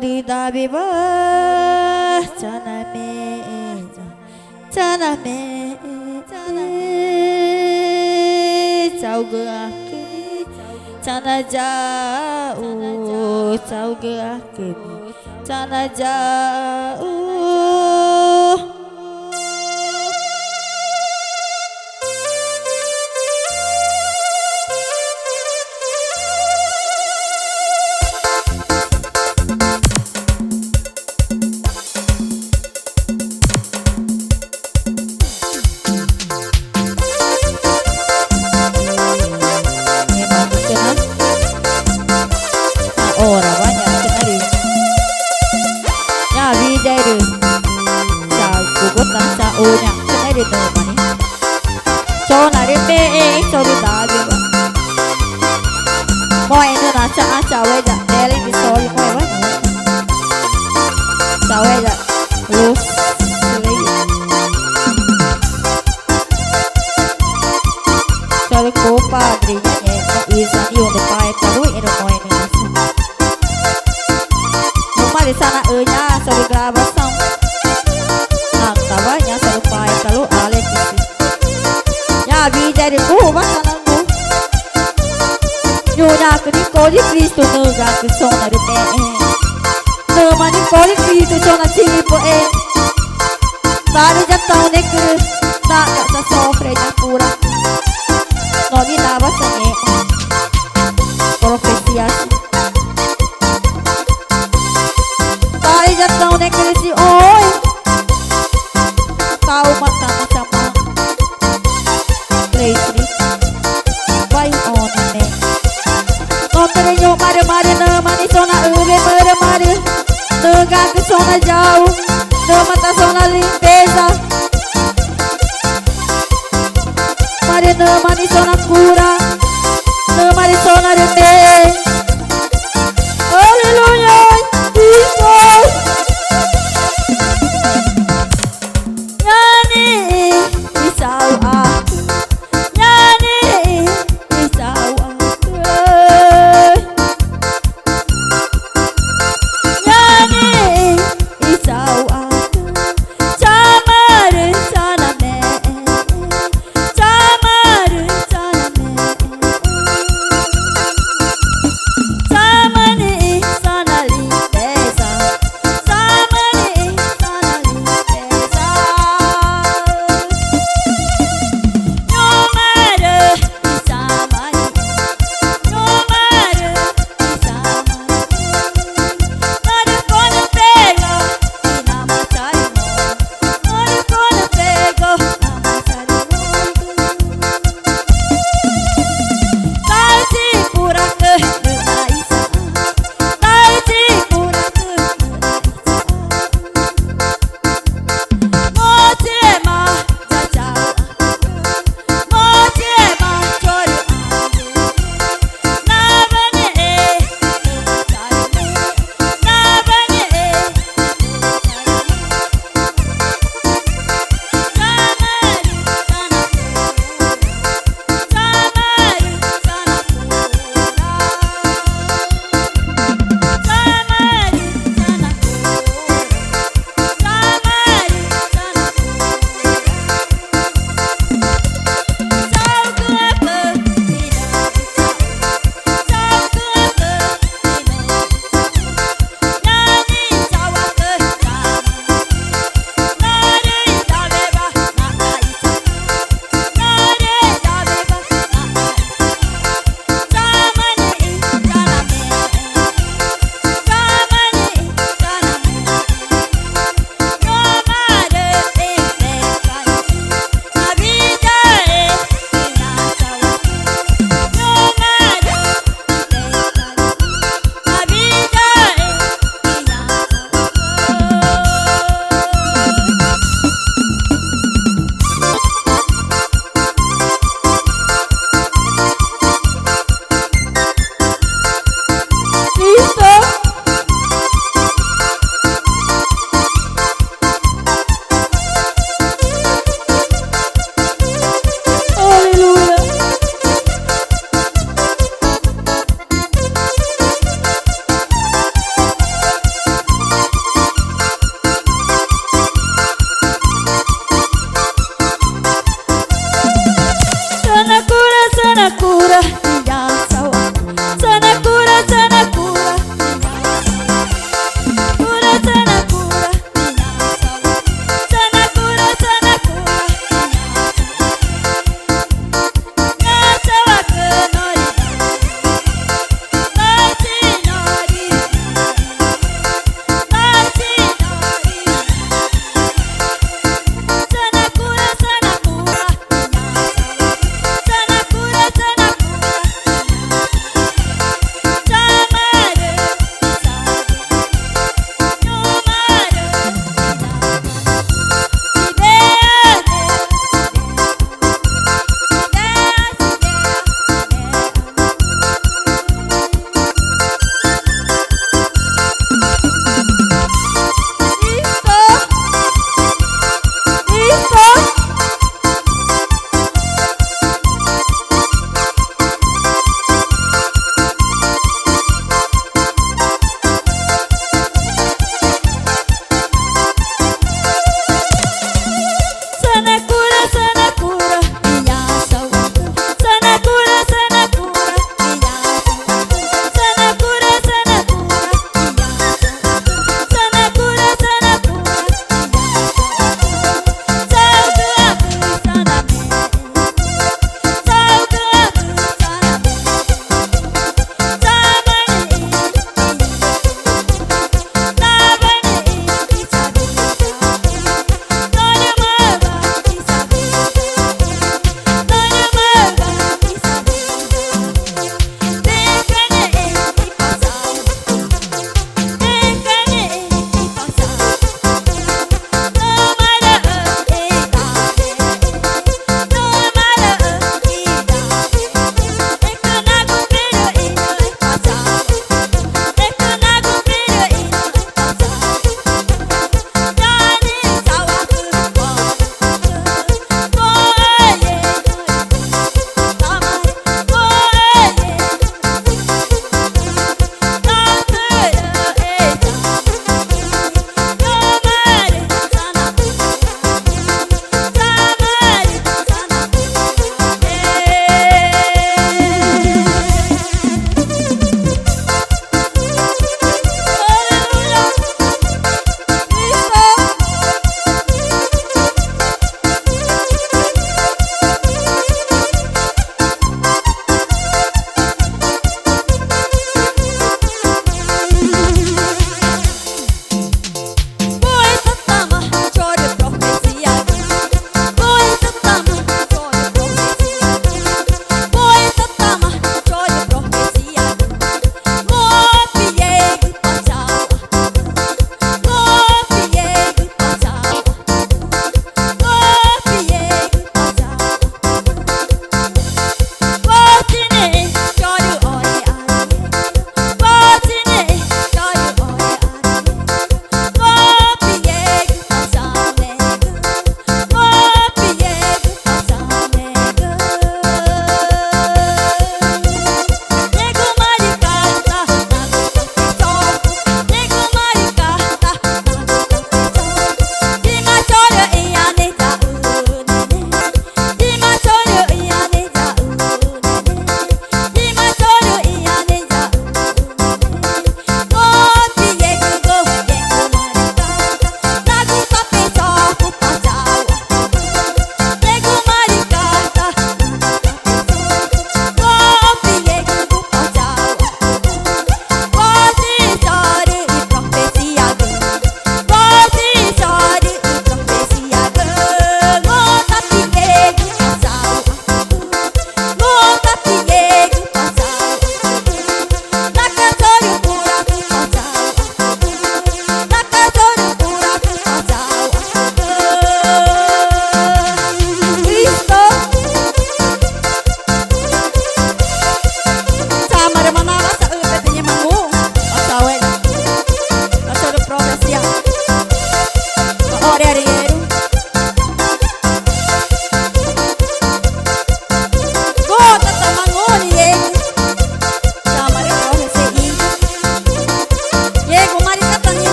da viva chaname chaname chào gương chana jauh chào gương chana jauh. Ora banyak kenari ya video sa gugut na sa unya kenari to mani cho nari pe cho du da bi ba mo eno na cha we ja dele di so yi mo ba cha we ja luz Sabe ko padre ne ko izan yo de pai taru eno mo eno di sana enya sobre gravação na tawanya sobre pai kalau Alex ya vida de buba sanangu yo na kini kodi Cristo no ga que sona de pe no mani kodi Cristo sona tipo tare já tão ne que na sa sofre ya pura no di dava sane profecias jatão ne cresci oi tahu mata sama Tracy vai on ne nomere yo mare na mani sona ure mare no ga que sona jauh no mata sona limpeza mare na mani sona